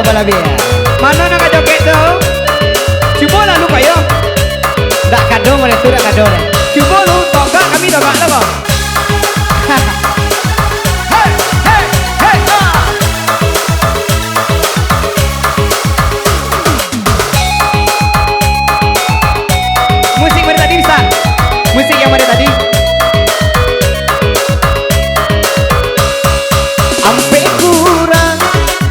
balabia. Mana nak joget tu? Cuba lah lu kayo. Dak kado mana tu dak kado ni. Cuba lu togak kami togak lah kau. Hey, hey, hey, ah. Musik mana tadi bisa? Musik yang mana tadi? Ampe kurang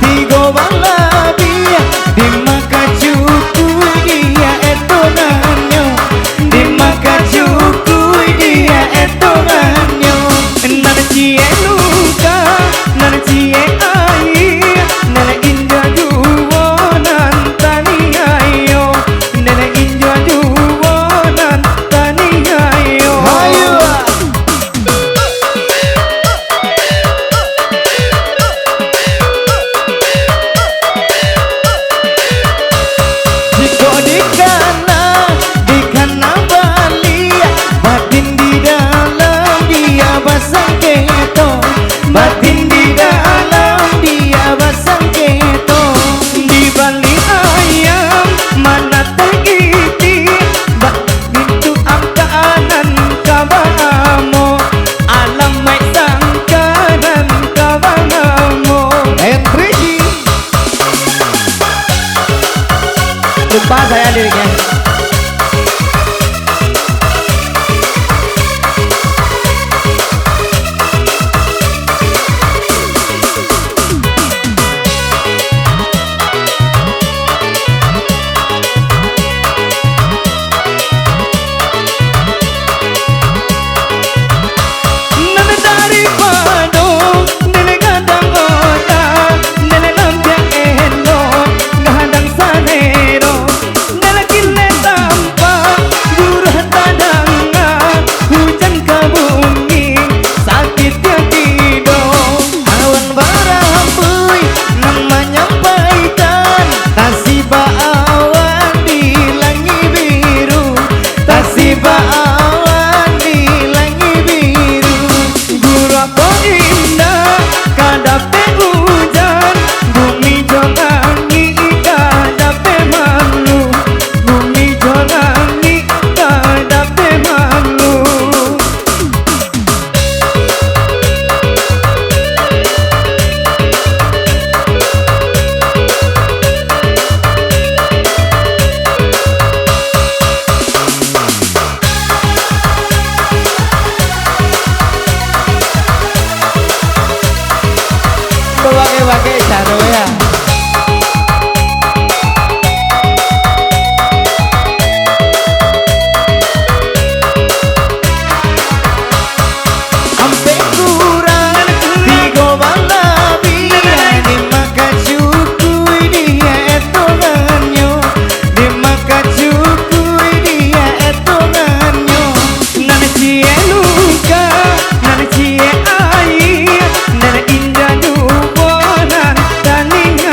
tiga balabia di maka cukup dia etonanyo di maka cukup dia etonanyo nana cie luka nana cie air nana inja juwo nantani ayo nana inja juwo nantani ayo ayo di kana Bali batin di dalam dia basang keto batin di dalam dia basang keto di Bali ayam mana tegiti bak pintu angkanan kabamo alam mai sangkanan kabamo Henry lupa saya liriknya. Nana dari Padang, nene gadang otak, nene lampiang eno, ngahadang sanero, nene kile tampak, guru tadanga, hujan ke bumi, sakitnya tidur, awan barampui, nama nyampaikan, tasiba awan di langit biru, tasiba awan di langit biru, guru apa indah, kadape hujan, bumi jolangi, kadape malu, bumi jolangi, kadape malu. Pakai caro ya. Ampe kurang tiga balabia di maka cukup dia etonganyo di maka cukup dia etonganyo nana cie luka nana cie air nana indah jubo nantani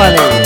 kembali.